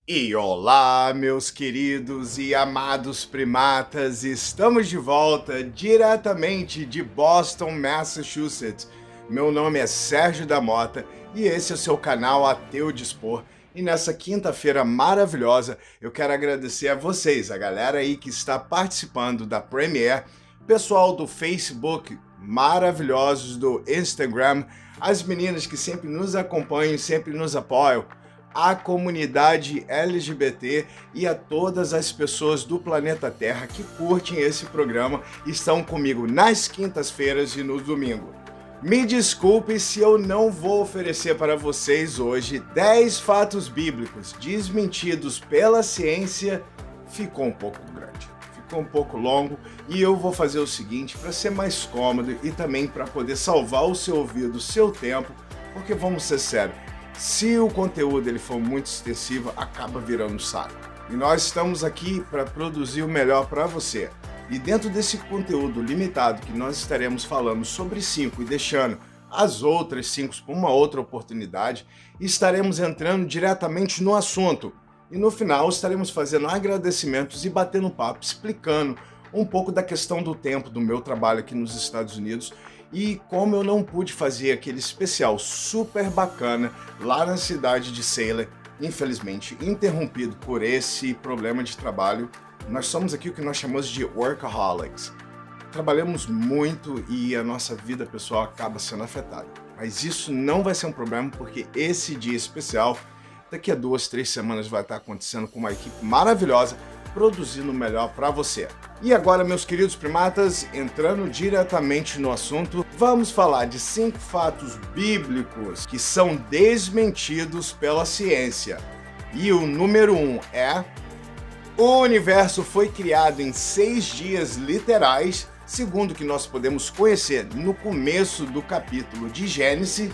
E olá, meus queridos e amados primatas, estamos de volta diretamente de Boston, Massachusetts. Meu nome é Sérgio da Mota e esse é o seu canal Ateu Dispor. E nessa quinta-feira maravilhosa, eu quero agradecer a vocês, a galera aí que está participando da Premiere, pessoal do Facebook, maravilhosos do Instagram, as meninas que sempre nos acompanham e sempre nos apoiam, à comunidade LGBT e a todas as pessoas do planeta Terra que curtem esse programa e estão comigo nas quintas-feiras e no domingo. Me desculpe se eu não vou oferecer para vocês hoje 10 fatos bíblicos desmentidos pela ciência. Ficou um pouco grande, ficou um pouco longo e eu vou fazer o seguinte para ser mais cômodo e também para poder salvar o seu ouvido, o seu tempo, porque vamos ser sérios, se o conteúdo ele for muito extensivo, acaba virando saco. E nós estamos aqui para produzir o melhor para você. E dentro desse conteúdo limitado que nós estaremos falando sobre 5 e deixando as outras 5 para uma outra oportunidade, estaremos entrando diretamente no assunto. E no final estaremos fazendo agradecimentos e batendo papo, explicando um pouco da questão do tempo do meu trabalho aqui nos Estados Unidos e como eu não pude fazer aquele especial super bacana lá na cidade de Salem, infelizmente interrompido por esse problema de trabalho. Nós somos aqui o que nós chamamos de workaholics. Trabalhamos muito e a nossa vida pessoal acaba sendo afetada. Mas isso não vai ser um problema porque esse dia especial, daqui a 2, 3 semanas vai estar acontecendo com uma equipe maravilhosa, produzindo o melhor para você. E agora, meus queridos primatas, entrando diretamente no assunto, vamos falar de 5 fatos bíblicos que são desmentidos pela ciência. E o número 1 é: o universo foi criado em 6 dias literais, segundo o que nós podemos conhecer no começo do capítulo de Gênesis,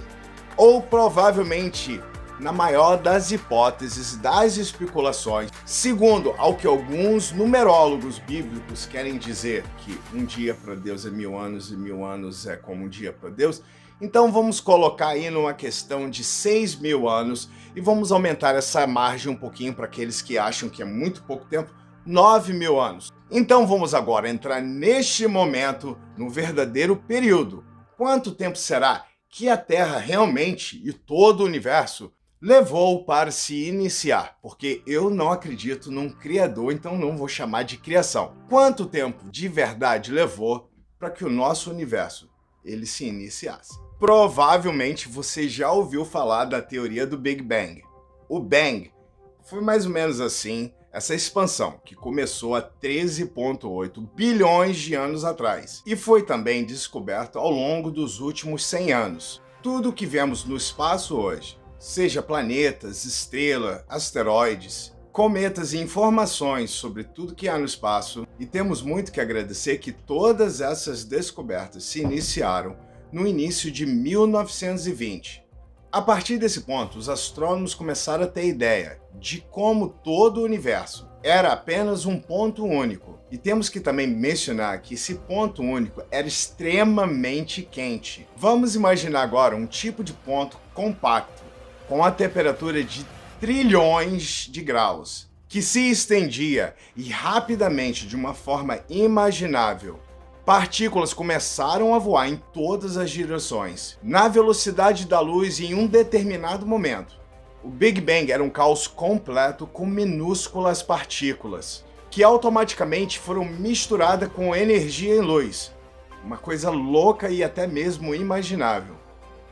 ou provavelmente, na maior das hipóteses, das especulações, segundo ao que alguns numerólogos bíblicos querem dizer, que um dia para Deus é 1000 anos e 1000 anos é como um dia para Deus, então vamos colocar aí numa questão de 6.000 anos e vamos aumentar essa margem um pouquinho para aqueles que acham que é muito pouco tempo, 9.000 anos. Então vamos agora entrar neste momento no verdadeiro período. Quanto tempo será que a Terra realmente e todo o universo levou para se iniciar? Porque eu não acredito num criador, então não vou chamar de criação. Quanto tempo de verdade levou para que o nosso universo ele se iniciasse? Provavelmente você já ouviu falar da teoria do Big Bang. O Bang foi mais ou menos assim, essa expansão que começou há 13,8 bilhões de anos atrás e foi também descoberto ao longo dos últimos 100 anos. Tudo que vemos no espaço hoje, seja planetas, estrelas, asteroides, cometas e informações sobre tudo que há no espaço, e temos muito que agradecer que todas essas descobertas se iniciaram no início de 1920. A partir desse ponto, os astrônomos começaram a ter ideia de como todo o universo era apenas um ponto único. E temos que também mencionar que esse ponto único era extremamente quente. Vamos imaginar agora um tipo de ponto compacto, com a temperatura de trilhões de graus, que se estendia e rapidamente, de uma forma imaginável, partículas começaram a voar em todas as direções, na velocidade da luz em um determinado momento. O Big Bang era um caos completo com minúsculas partículas, que automaticamente foram misturadas com energia e luz. Uma coisa louca e até mesmo imaginável.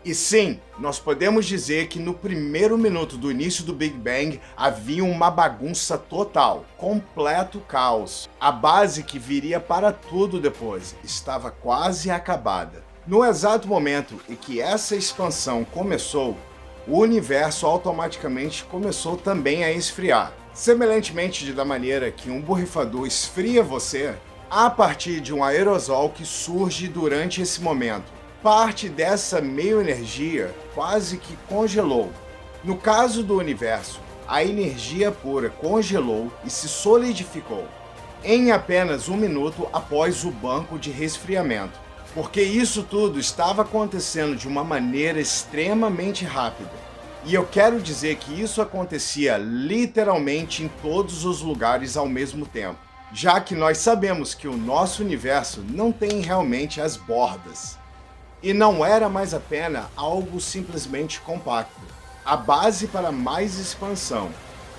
E sim, nós podemos dizer que no primeiro minuto do início do Big Bang havia uma bagunça total, completo caos. A base que viria para tudo depois estava quase acabada. No exato momento em que essa expansão começou, o universo automaticamente começou também a esfriar. Semelhantemente da maneira que um borrifador esfria você, a partir de um aerosol que surge durante esse momento. Parte dessa meio-energia quase que congelou. No caso do universo, a energia pura congelou e se solidificou em apenas 1 minuto após o banco de resfriamento. Porque isso tudo estava acontecendo de uma maneira extremamente rápida. E eu quero dizer que isso acontecia literalmente em todos os lugares ao mesmo tempo, já que nós sabemos que o nosso universo não tem realmente as bordas. E não era mais apenas algo simplesmente compacto. A base para mais expansão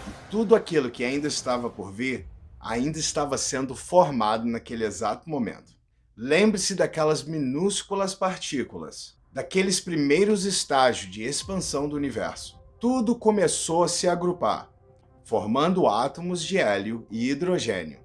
e tudo aquilo que ainda estava por vir ainda estava sendo formado naquele exato momento. Lembre-se daquelas minúsculas partículas, daqueles primeiros estágios de expansão do universo. Tudo começou a se agrupar, formando átomos de hélio e hidrogênio.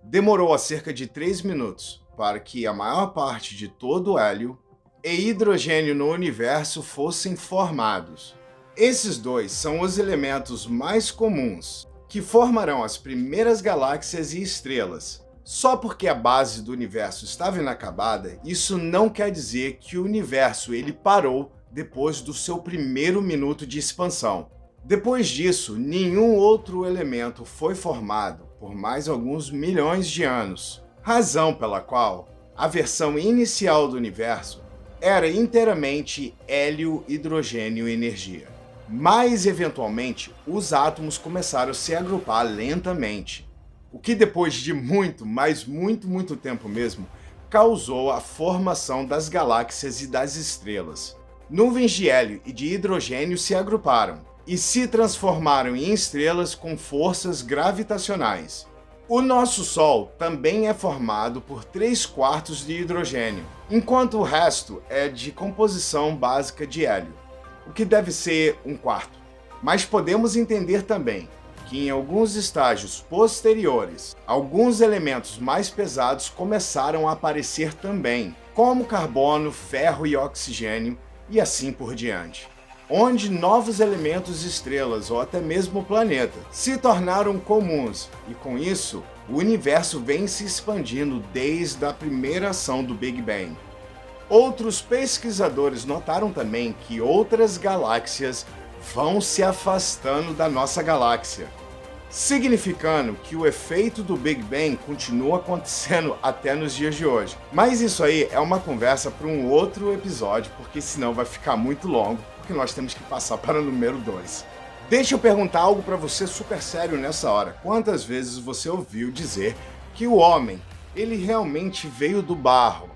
Demorou cerca de 3 minutos para que a maior parte de todo o hélio e hidrogênio no universo fossem formados. Esses dois são os elementos mais comuns que formarão as primeiras galáxias e estrelas. Só porque a base do universo estava inacabada, isso não quer dizer que o universo ele parou depois do seu primeiro minuto de expansão. Depois disso, nenhum outro elemento foi formado por mais alguns milhões de anos, razão pela qual a versão inicial do universo era inteiramente hélio, hidrogênio e energia. Mas, eventualmente, os átomos começaram a se agrupar lentamente, o que depois de muito, mas muito tempo mesmo, causou a formação das galáxias e das estrelas. Nuvens de hélio e de hidrogênio se agruparam e se transformaram em estrelas com forças gravitacionais. O nosso Sol também é formado por 3/4 de hidrogênio, enquanto o resto é de composição básica de hélio, o que deve ser 1/4. Mas podemos entender também que em alguns estágios posteriores, alguns elementos mais pesados começaram a aparecer também, como carbono, ferro e oxigênio, e assim por diante, onde novos elementos, estrelas ou até mesmo o planeta se tornaram comuns, e com isso, o universo vem se expandindo desde a primeira ação do Big Bang. Outros pesquisadores notaram também que outras galáxias vão se afastando da nossa galáxia, significando que o efeito do Big Bang continua acontecendo até nos dias de hoje. Mas isso aí é uma conversa para um outro episódio, porque senão vai ficar muito longo, porque nós temos que passar para o número 2. Deixa eu perguntar algo para você super sério nessa hora. Quantas vezes você ouviu dizer que o homem, ele realmente veio do barro?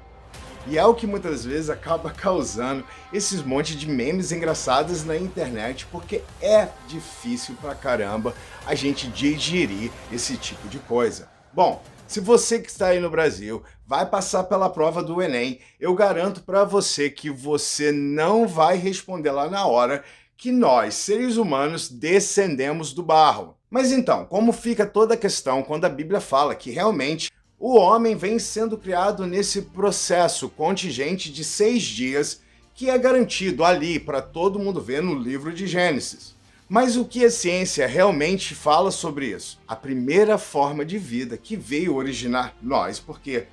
E é o que muitas vezes acaba causando esses monte de memes engraçados na internet, porque é difícil pra caramba a gente digerir esse tipo de coisa. Bom, se você que está aí no Brasil vai passar pela prova do Enem, eu garanto pra você que você não vai responder lá na hora que nós, seres humanos, descendemos do barro. Mas então, como fica toda a questão quando a Bíblia fala que realmente o homem vem sendo criado nesse processo contingente de 6 dias que é garantido ali para todo mundo ver no livro de Gênesis? Mas o que a ciência realmente fala sobre isso? A primeira forma de vida que veio originar nós, porque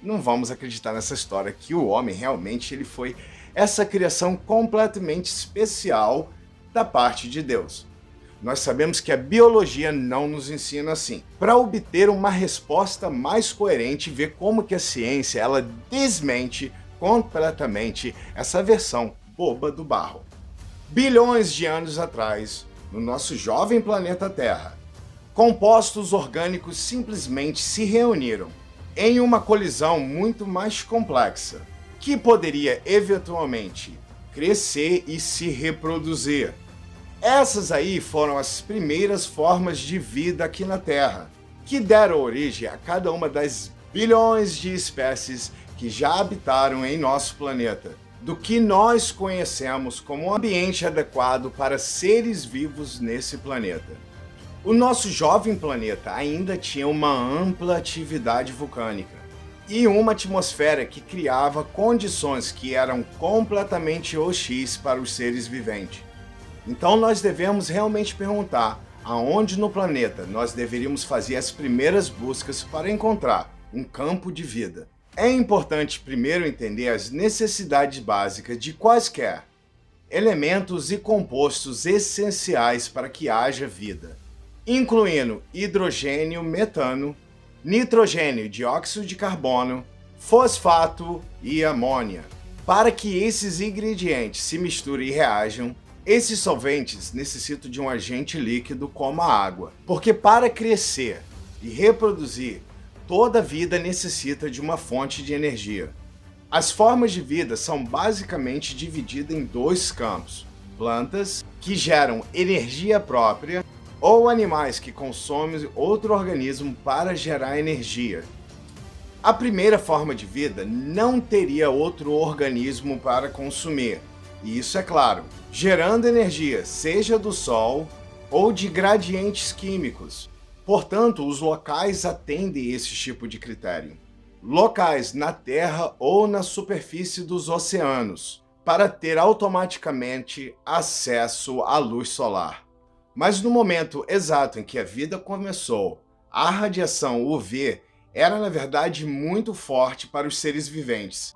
não vamos acreditar nessa história que o homem realmente ele foi essa criação completamente especial da parte de Deus. Nós sabemos que a biologia não nos ensina assim. Para obter uma resposta mais coerente e ver como que a ciência ela desmente completamente essa versão boba do barro. Bilhões de anos atrás, no nosso jovem planeta Terra, compostos orgânicos simplesmente se reuniram em uma colisão muito mais complexa, que poderia eventualmente crescer e se reproduzir. Essas aí foram as primeiras formas de vida aqui na Terra, que deram origem a cada uma das bilhões de espécies que já habitaram em nosso planeta, do que nós conhecemos como um ambiente adequado para seres vivos nesse planeta. O nosso jovem planeta ainda tinha uma ampla atividade vulcânica e uma atmosfera que criava condições que eram completamente hostis para os seres viventes. Então nós devemos realmente perguntar aonde no planeta nós deveríamos fazer as primeiras buscas para encontrar um campo de vida. É importante primeiro entender as necessidades básicas de quaisquer elementos e compostos essenciais para que haja vida, incluindo hidrogênio, metano, nitrogênio, dióxido de carbono, fosfato e amônia. Para que esses ingredientes se misturem e reajam, Esses solventes necessitam de um agente líquido como a água, porque para crescer e reproduzir, toda vida necessita de uma fonte de energia. As formas de vida são basicamente divididas em dois campos: plantas, que geram energia própria, ou animais que consomem outro organismo para gerar energia. A primeira forma de vida não teria outro organismo para consumir, e isso é claro, gerando energia, seja do Sol ou de gradientes químicos. Portanto, os locais atendem esse tipo de critério. Locais na Terra ou na superfície dos oceanos, para ter automaticamente acesso à luz solar. Mas no momento exato em que a vida começou, a radiação UV era na verdade muito forte para os seres viventes,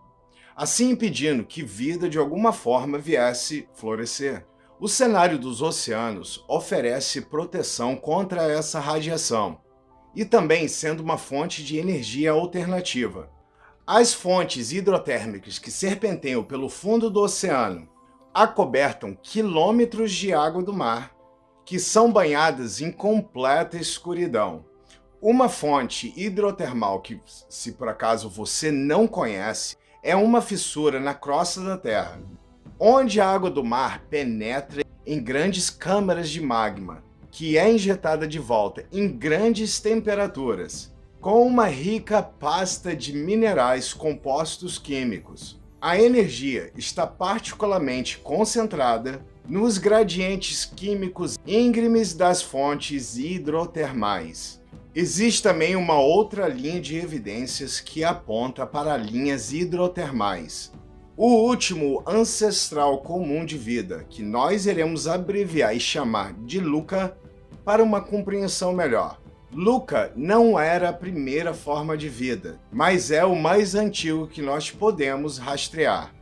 assim impedindo que vida de alguma forma viesse florescer. O cenário dos oceanos oferece proteção contra essa radiação, e também sendo uma fonte de energia alternativa. As fontes hidrotérmicas que serpenteiam pelo fundo do oceano acobertam quilômetros de água do mar, que são banhadas em completa escuridão. Uma fonte hidrotermal que, se por acaso você não conhece, é uma fissura na crosta da Terra, onde a água do mar penetra em grandes câmaras de magma, que é injetada de volta em grandes temperaturas, com uma rica pasta de minerais compostos químicos. A energia está particularmente concentrada nos gradientes químicos íngremes das fontes hidrotermais. Existe também uma outra linha de evidências que aponta para linhas hidrotermais. O último ancestral comum de vida, que nós iremos abreviar e chamar de LUCA para uma compreensão melhor. LUCA não era a primeira forma de vida, mas é o mais antigo que nós podemos rastrear.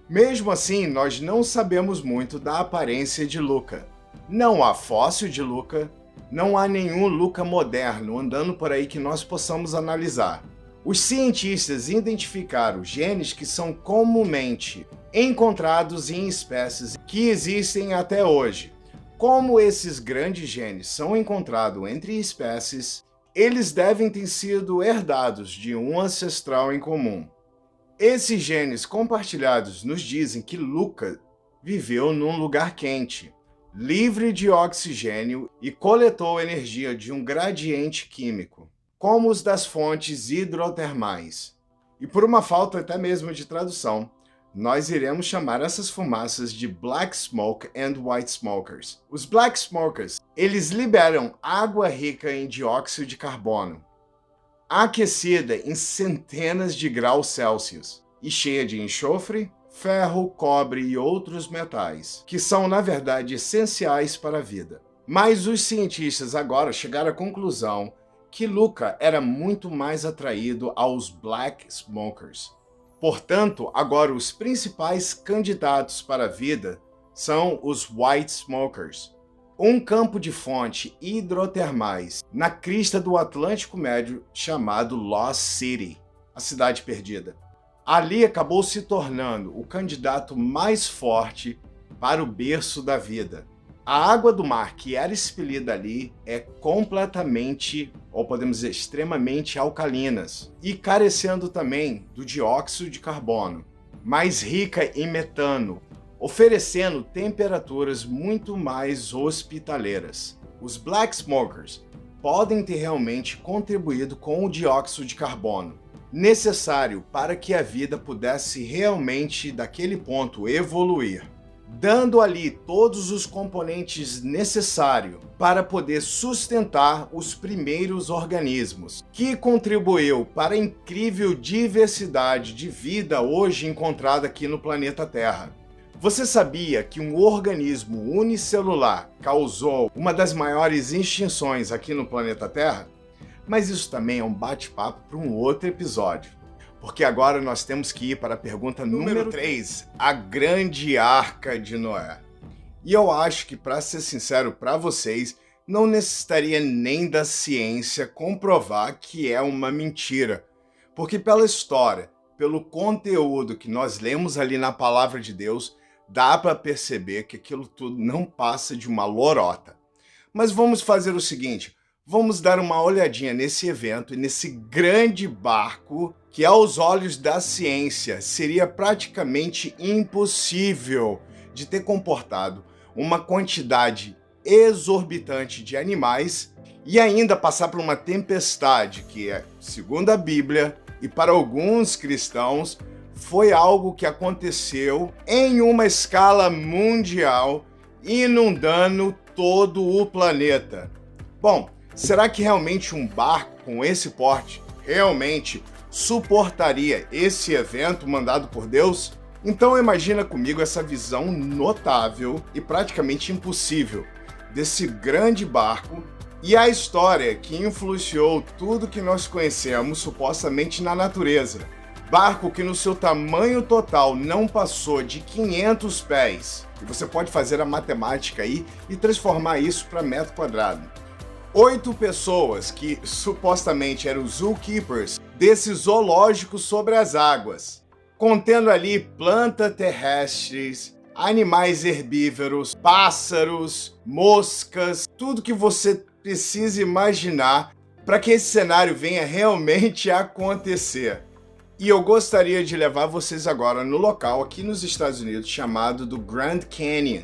Mesmo assim, nós não sabemos muito da aparência de LUCA. Não há fóssil de LUCA, não há nenhum LUCA moderno andando por aí que nós possamos analisar. Os cientistas identificaram genes que são comumente encontrados em espécies que existem até hoje. Como esses grandes genes são encontrados entre espécies, eles devem ter sido herdados de um ancestral em comum. Esses genes compartilhados nos dizem que LUCA viveu num lugar quente, livre de oxigênio e coletou energia de um gradiente químico, como os das fontes hidrotermais. E por uma falta até mesmo de tradução, nós iremos chamar essas fumaças de Black Smoke and White Smokers. Os Black Smokers, eles liberam água rica em dióxido de carbono, aquecida em centenas de graus Celsius e cheia de enxofre, ferro, cobre e outros metais, que são, na verdade, essenciais para a vida. Mas os cientistas agora chegaram à conclusão que LUCA era muito mais atraído aos Black Smokers. Portanto, agora os principais candidatos para a vida são os White Smokers, um campo de fonte hidrotermais na crista do Atlântico Médio chamado Lost City, a cidade perdida. Ali acabou se tornando o candidato mais forte para o berço da vida. A água do mar que era expelida ali é completamente, ou podemos dizer, extremamente alcalinas, e carecendo também do dióxido de carbono, mais rica em metano, oferecendo temperaturas muito mais hospitaleiras. Os Black Smokers podem ter realmente contribuído com o dióxido de carbono, necessário para que a vida pudesse realmente, daquele ponto, evoluir, dando ali todos os componentes necessários para poder sustentar os primeiros organismos, que contribuiu para a incrível diversidade de vida hoje encontrada aqui no planeta Terra. Você sabia que um organismo unicelular causou uma das maiores extinções aqui no planeta Terra? Mas isso também é um bate-papo para um outro episódio. Porque agora nós temos que ir para a pergunta número 3, a grande arca de Noé. E eu acho que, para ser sincero para vocês, não necessitaria nem da ciência comprovar que é uma mentira. Porque pela história, pelo conteúdo que nós lemos ali na Palavra de Deus, dá para perceber que aquilo tudo não passa de uma lorota. Mas vamos fazer o seguinte, vamos dar uma olhadinha nesse evento e nesse grande barco que, aos olhos da ciência, seria praticamente impossível de ter comportado uma quantidade exorbitante de animais e ainda passar por uma tempestade que segundo a Bíblia e para alguns cristãos, foi algo que aconteceu em uma escala mundial, inundando todo o planeta. Bom, será que realmente um barco com esse porte realmente suportaria esse evento mandado por Deus? Então imagina comigo essa visão notável e praticamente impossível desse grande barco e a história que influenciou tudo que nós conhecemos supostamente na natureza. Barco que no seu tamanho total não passou de 500 pés. E você pode fazer a matemática aí e transformar isso para metro quadrado. 8 pessoas que supostamente eram zookeepers desse zoológico sobre as águas, contendo ali plantas terrestres, animais herbívoros, pássaros, moscas, tudo que você precisa imaginar para que esse cenário venha realmente acontecer. E eu gostaria de levar vocês agora no local aqui nos Estados Unidos chamado do Grand Canyon.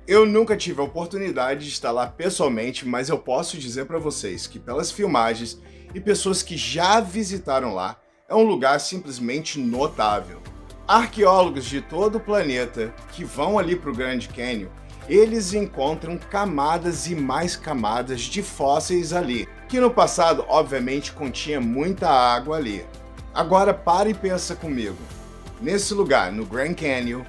Eu nunca tive a oportunidade de estar lá pessoalmente, mas eu posso dizer para vocês que pelas filmagens e pessoas que já visitaram lá, é um lugar simplesmente notável. Arqueólogos de todo o planeta que vão ali para o Grand Canyon, eles encontram camadas e mais camadas de fósseis ali, que no passado, obviamente, continha muita água ali. Agora para e pensa comigo. Nesse lugar, no Grand Canyon,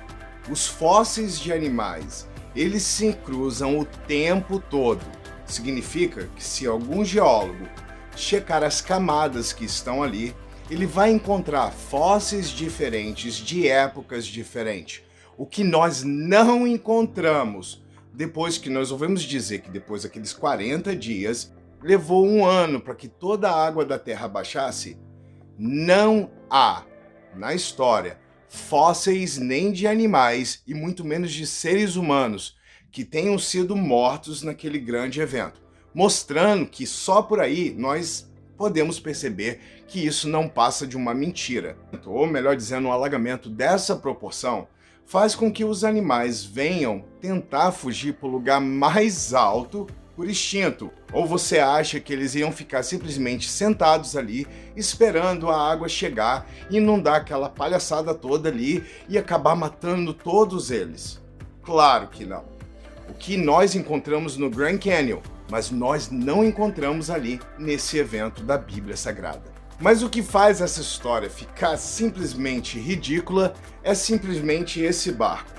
os fósseis de animais, eles se cruzam o tempo todo. Significa que se algum geólogo checar as camadas que estão ali, ele vai encontrar fósseis diferentes de épocas diferentes. O que nós não encontramos, depois que nós ouvimos dizer que depois daqueles 40 dias, levou um ano para que toda a água da Terra baixasse, não há, na história, fósseis nem de animais e muito menos de seres humanos que tenham sido mortos naquele grande evento, mostrando que só por aí nós podemos perceber que isso não passa de uma mentira. Ou melhor dizendo, um alagamento dessa proporção faz com que os animais venham tentar fugir para o lugar mais alto por instinto. Ou você acha que eles iam ficar simplesmente sentados ali, esperando a água chegar e inundar aquela palhaçada toda ali e acabar matando todos eles? Claro que não. O que nós encontramos no Grand Canyon, mas nós não encontramos ali nesse evento da Bíblia Sagrada. Mas o que faz essa história ficar simplesmente ridícula é simplesmente esse barco,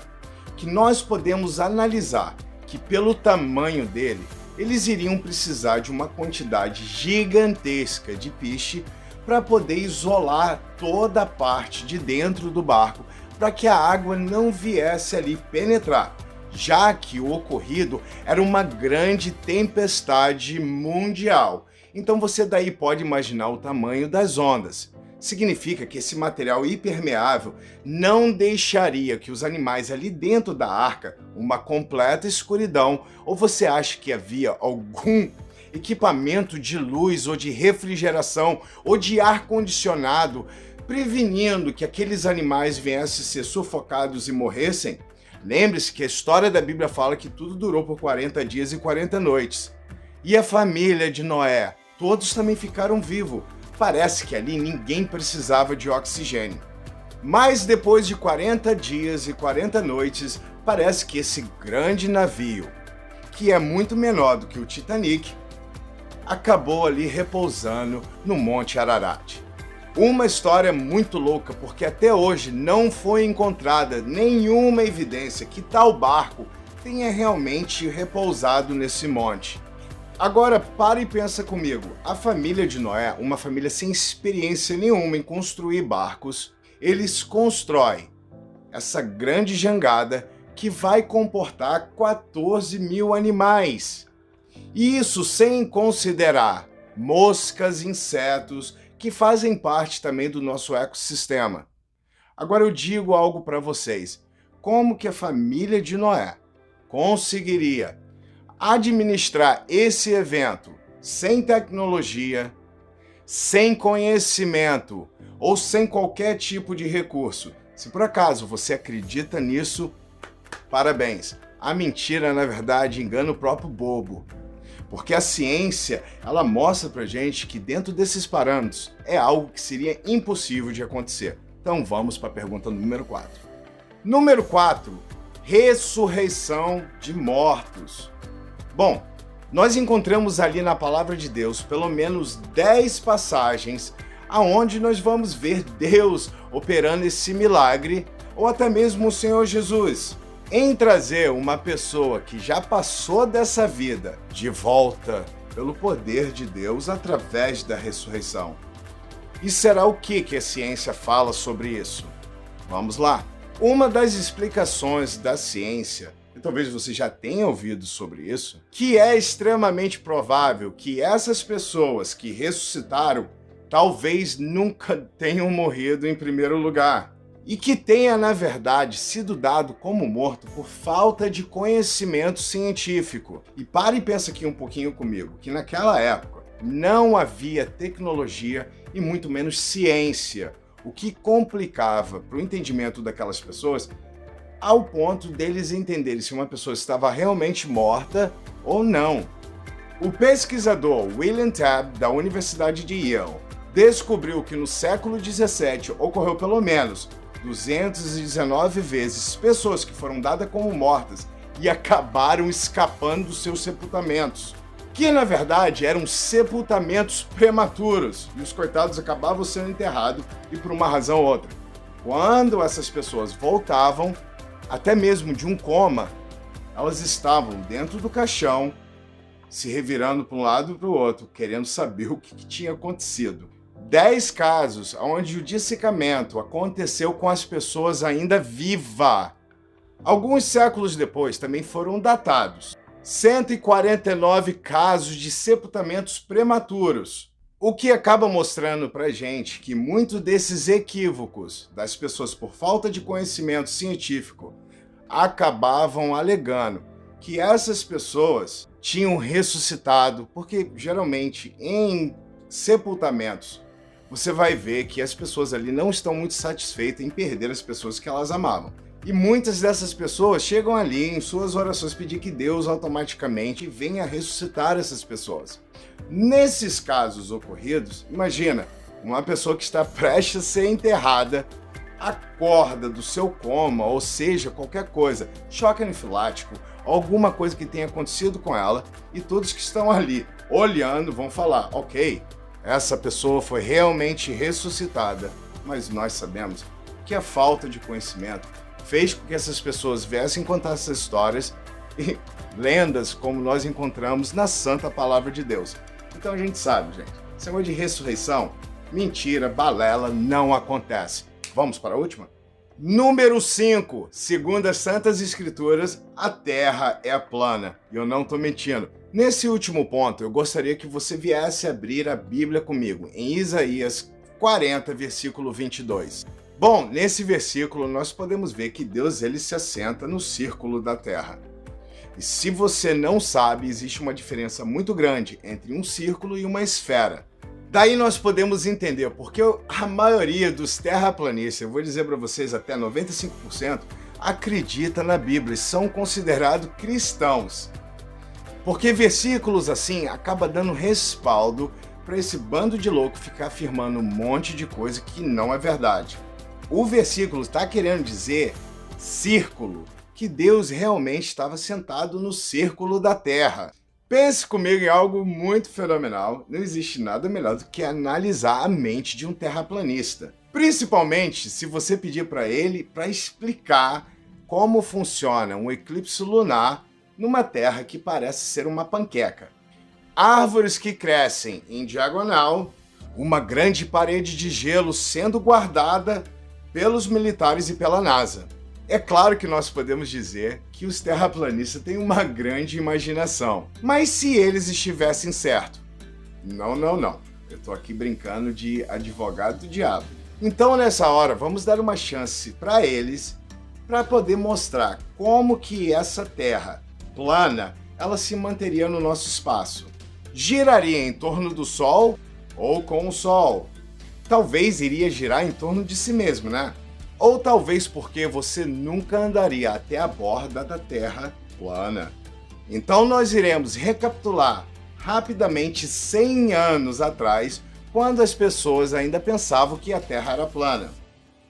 que nós podemos analisar que pelo tamanho dele, eles iriam precisar de uma quantidade gigantesca de piche para poder isolar toda a parte de dentro do barco, para que a água não viesse ali penetrar, já que o ocorrido era uma grande tempestade mundial. Então você daí pode imaginar o tamanho das ondas. Significa que esse material impermeável não deixaria que os animais ali dentro da arca uma completa escuridão, ou você acha que havia algum equipamento de luz ou de refrigeração ou de ar-condicionado prevenindo que aqueles animais viessem a ser sufocados e morressem? Lembre-se que a história da Bíblia fala que tudo durou por 40 dias e 40 noites. E a família de Noé, todos também ficaram vivos. Parece que ali ninguém precisava de oxigênio. Mas depois de 40 dias e 40 noites, parece que esse grande navio, que é muito menor do que o Titanic, acabou ali repousando no Monte Ararat. Uma história muito louca, porque até hoje não foi encontrada nenhuma evidência que tal barco tenha realmente repousado nesse monte. Agora, para e pensa comigo, a família de Noé, uma família sem experiência nenhuma em construir barcos, eles constroem essa grande jangada que vai comportar 14 mil animais. Isso sem considerar moscas, insetos, que fazem parte também do nosso ecossistema. Agora eu digo algo para vocês. como que a família de Noé conseguiria administrar esse evento sem tecnologia, sem conhecimento ou sem qualquer tipo de recurso. Se por acaso você acredita nisso, parabéns. A mentira, na verdade, engana o próprio bobo. Porque a ciência, ela mostra pra gente que dentro desses parâmetros é algo que seria impossível de acontecer. Então vamos para a pergunta número 4. Número 4, ressurreição de mortos. Bom, nós encontramos ali na palavra de Deus pelo menos 10 passagens aonde nós vamos ver Deus operando esse milagre, ou até mesmo o Senhor Jesus, em trazer uma pessoa que já passou dessa vida de volta pelo poder de Deus através da ressurreição. E será o que a ciência fala sobre isso? Vamos lá. Uma das explicações da ciência, e talvez você já tenha ouvido sobre isso, que é extremamente provável que essas pessoas que ressuscitaram talvez nunca tenham morrido em primeiro lugar. E que tenha, na verdade, sido dado como morto por falta de conhecimento científico. E para e pensa aqui um pouquinho comigo, que naquela época não havia tecnologia e muito menos ciência, o que complicava para o entendimento daquelas pessoas ao ponto deles entenderem se uma pessoa estava realmente morta ou não. O pesquisador William Tabb, da Universidade de Yale, descobriu que no século XVII ocorreu pelo menos 219 vezes pessoas que foram dadas como mortas e acabaram escapando dos seus sepultamentos, que na verdade eram sepultamentos prematuros, e os coitados acabavam sendo enterrados e por uma razão ou outra. Quando essas pessoas voltavam, até mesmo de um coma, elas estavam dentro do caixão, se revirando para um lado e para o outro, querendo saber o que tinha acontecido. 10 casos onde o dissecamento aconteceu com as pessoas ainda vivas. Alguns séculos depois também foram datados 149 casos de sepultamentos prematuros, o que acaba mostrando pra gente que muitos desses equívocos das pessoas por falta de conhecimento científico acabavam alegando que essas pessoas tinham ressuscitado, porque geralmente em sepultamentos você vai ver que as pessoas ali não estão muito satisfeitas em perder as pessoas que elas amavam. E muitas dessas pessoas chegam ali em suas orações pedir que Deus automaticamente venha ressuscitar essas pessoas. Nesses casos ocorridos, imagina, uma pessoa que está prestes a ser enterrada, acorda do seu coma, ou seja, qualquer coisa, choque anafilático, alguma coisa que tenha acontecido com ela, e todos que estão ali olhando vão falar, ok, essa pessoa foi realmente ressuscitada, mas nós sabemos que a falta de conhecimento fez com que essas pessoas viessem contar essas histórias e lendas como nós encontramos na Santa Palavra de Deus. Então a gente sabe, gente, esse negócio de ressurreição, mentira, balela, não acontece. Vamos para a última? Número 5. Segundo as Santas Escrituras, a Terra é plana. E eu não estou mentindo. Nesse último ponto, eu gostaria que você viesse abrir a Bíblia comigo, em Isaías 40, versículo 22. Bom, nesse versículo nós podemos ver que Deus ele se assenta no círculo da Terra. E se você não sabe, existe uma diferença muito grande entre um círculo e uma esfera. Daí nós podemos entender porque a maioria dos terraplanistas, eu vou dizer para vocês até 95%, acredita na Bíblia e são considerados cristãos. Porque versículos assim acaba dando respaldo para esse bando de louco ficar afirmando um monte de coisa que não é verdade. O versículo está querendo dizer círculo, que Deus realmente estava sentado no círculo da terra. Pense comigo em algo muito fenomenal. Não existe nada melhor do que analisar a mente de um terraplanista. Principalmente se você pedir para ele para explicar como funciona um eclipse lunar numa terra que parece ser uma panqueca. Árvores que crescem em diagonal, uma grande parede de gelo sendo guardada pelos militares e pela NASA. É claro que nós podemos dizer que os terraplanistas têm uma grande imaginação, mas se eles estivessem certos? Não. Eu tô aqui brincando de advogado do diabo. Então nessa hora, vamos dar uma chance para eles para poder mostrar como que essa Terra plana, ela se manteria no nosso espaço. Giraria em torno do Sol ou com o Sol? Talvez iria girar em torno de si mesmo, né? Ou talvez porque você nunca andaria até a borda da Terra plana. Então nós iremos recapitular rapidamente 100 anos atrás, quando as pessoas ainda pensavam que a Terra era plana.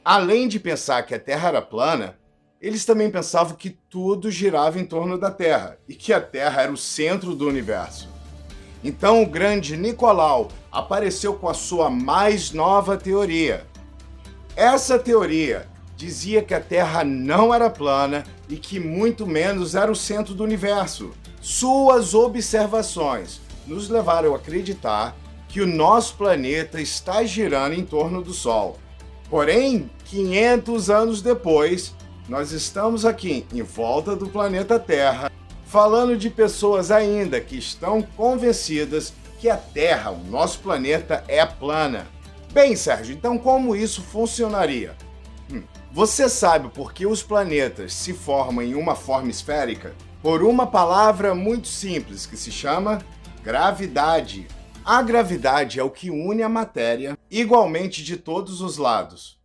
Além de pensar que a Terra era plana, eles também pensavam que tudo girava em torno da Terra e que a Terra era o centro do universo. Então o grande Nicolau apareceu com a sua mais nova teoria. Essa teoria dizia que a Terra não era plana e que muito menos era o centro do universo. Suas observações nos levaram a acreditar que o nosso planeta está girando em torno do Sol. Porém, 500 anos depois, nós estamos aqui em volta do planeta Terra, falando de pessoas ainda que estão convencidas que a Terra, o nosso planeta, é plana. Bem, Sérgio, então como isso funcionaria? Você sabe por que os planetas se formam em uma forma esférica? Por uma palavra muito simples que se chama gravidade. A gravidade é o que une a matéria igualmente de todos os lados.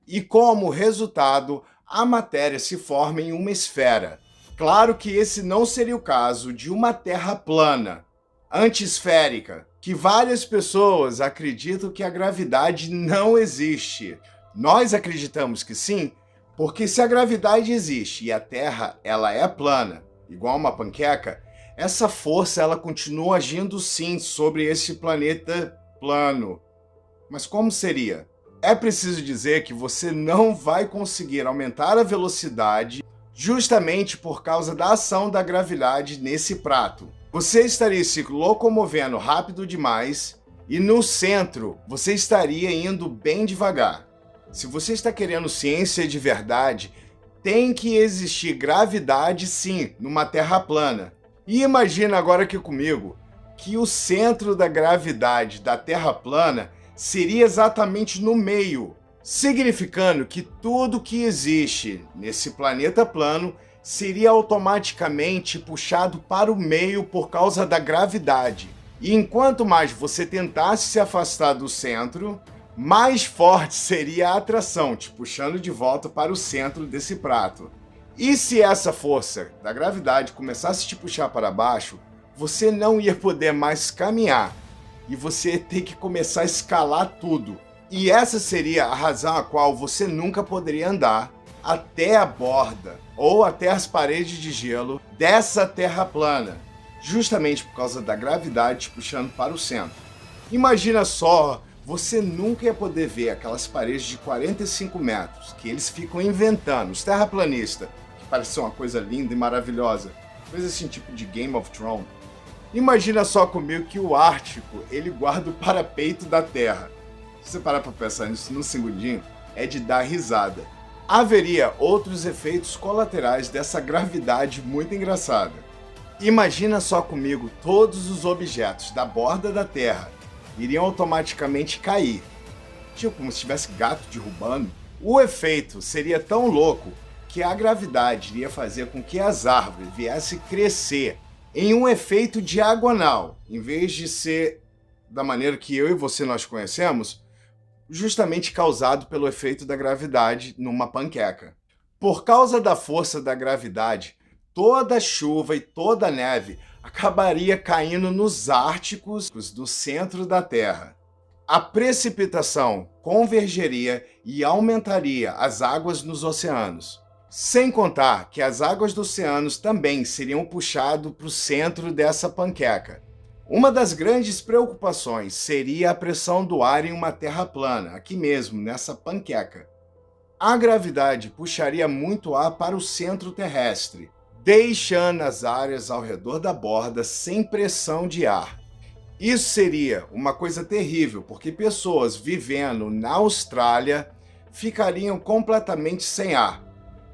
E como resultado, a matéria se forma em uma esfera. Claro que esse não seria o caso de uma Terra plana, antisférica, que várias pessoas acreditam que a gravidade não existe. Nós acreditamos que sim, porque se a gravidade existe e a Terra ela é plana, igual uma panqueca, essa força ela continua agindo sim sobre esse planeta plano. Mas como seria? É preciso dizer que você não vai conseguir aumentar a velocidade justamente por causa da ação da gravidade nesse prato. Você estaria se locomovendo rápido demais e no centro você estaria indo bem devagar. Se você está querendo ciência de verdade, tem que existir gravidade sim numa Terra plana. E imagina agora aqui comigo que o centro da gravidade da Terra plana seria exatamente no meio, significando que tudo que existe nesse planeta plano seria automaticamente puxado para o meio por causa da gravidade. E enquanto mais você tentasse se afastar do centro, mais forte seria a atração, te puxando de volta para o centro desse prato. E se essa força da gravidade começasse a te puxar para baixo, você não ia poder mais caminhar e você ia ter que começar a escalar tudo. E essa seria a razão a qual você nunca poderia andar até a borda ou até as paredes de gelo dessa Terra plana, justamente por causa da gravidade te puxando para o centro. Imagina só, você nunca ia poder ver aquelas paredes de 45 metros que eles ficam inventando, os terraplanistas, que parecem uma coisa linda e maravilhosa, coisa assim tipo de Game of Thrones. Imagina só comigo que o Ártico, ele guarda o parapeito da Terra. Se você parar para pensar nisso num segundinho, é de dar risada. Haveria outros efeitos colaterais dessa gravidade muito engraçada. Imagina só comigo todos os objetos da borda da Terra iriam automaticamente cair. Tipo como se tivesse gato derrubando. O efeito seria tão louco que a gravidade iria fazer com que as árvores viessem crescer em um efeito diagonal, em vez de ser da maneira que eu e você nós conhecemos, justamente causado pelo efeito da gravidade numa panqueca. Por causa da força da gravidade, toda a chuva e toda a neve acabaria caindo nos árticos do centro da Terra. A precipitação convergeria e aumentaria as águas nos oceanos. Sem contar que as águas dos oceanos também seriam puxadas para o centro dessa panqueca. Uma das grandes preocupações seria a pressão do ar em uma Terra plana, aqui mesmo, nessa panqueca. A gravidade puxaria muito ar para o centro terrestre, deixando as áreas ao redor da borda sem pressão de ar. Isso seria uma coisa terrível, porque pessoas vivendo na Austrália ficariam completamente sem ar.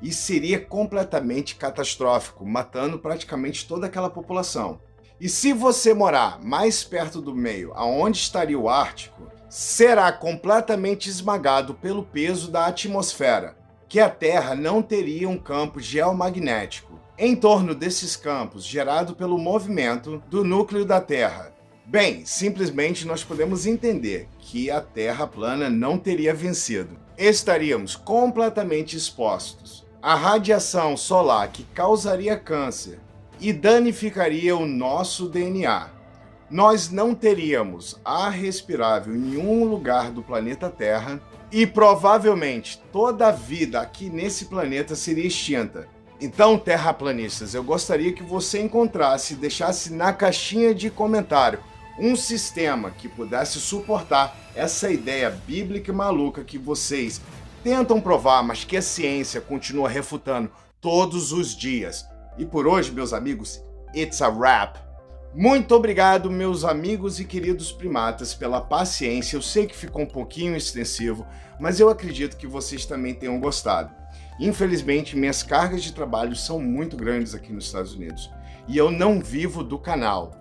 E seria completamente catastrófico, matando praticamente toda aquela população. E se você morar mais perto do meio, aonde estaria o Ártico, será completamente esmagado pelo peso da atmosfera, que a Terra não teria um campo geomagnético em torno desses campos gerado pelo movimento do núcleo da Terra. Bem, simplesmente nós podemos entender que a Terra plana não teria vencido. Estaríamos completamente expostos à radiação solar que causaria câncer e danificaria o nosso DNA. Nós não teríamos ar respirável em nenhum lugar do planeta Terra e provavelmente toda a vida aqui nesse planeta seria extinta. Então, terraplanistas, eu gostaria que você encontrasse e deixasse na caixinha de comentário um sistema que pudesse suportar essa ideia bíblica e maluca que vocês tentam provar, mas que a ciência continua refutando todos os dias. E por hoje, meus amigos, it's a wrap. Muito obrigado, meus amigos e queridos primatas, pela paciência. Eu sei que ficou um pouquinho extensivo, mas eu acredito que vocês também tenham gostado. Infelizmente, minhas cargas de trabalho são muito grandes aqui nos Estados Unidos e eu não vivo do canal.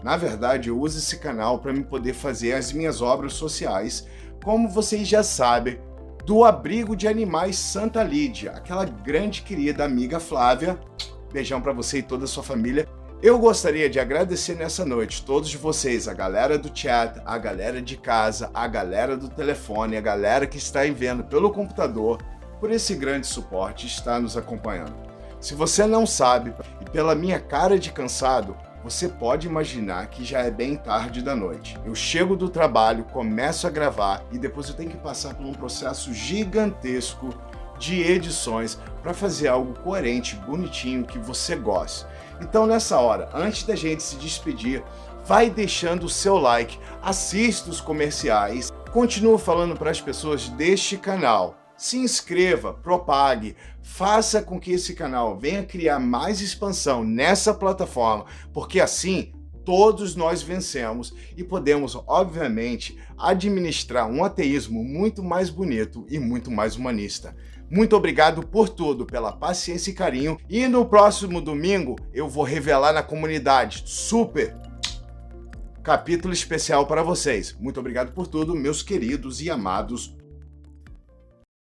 Na verdade, eu uso esse canal para me poder fazer as minhas obras sociais, como vocês já sabem, do Abrigo de Animais Santa Lídia, aquela grande querida amiga Flávia. Beijão para você e toda a sua família. Eu gostaria de agradecer nessa noite todos vocês, a galera do chat, a galera de casa, a galera do telefone, a galera que está vendo pelo computador, por esse grande suporte e está nos acompanhando. Se você não sabe, e pela minha cara de cansado, você pode imaginar que já é bem tarde da noite. Eu chego do trabalho, começo a gravar e depois eu tenho que passar por um processo gigantesco de edições para fazer algo coerente, bonitinho, que você goste. Então, nessa hora, antes da gente se despedir, vai deixando o seu like, assista os comerciais, continua falando para as pessoas deste canal. Se inscreva, propague, faça com que esse canal venha criar mais expansão nessa plataforma, porque assim todos nós vencemos e podemos, obviamente, administrar um ateísmo muito mais bonito e muito mais humanista. Muito obrigado por tudo, pela paciência e carinho, e no próximo domingo eu vou revelar na comunidade super capítulo especial para vocês. Muito obrigado por tudo, meus queridos e amados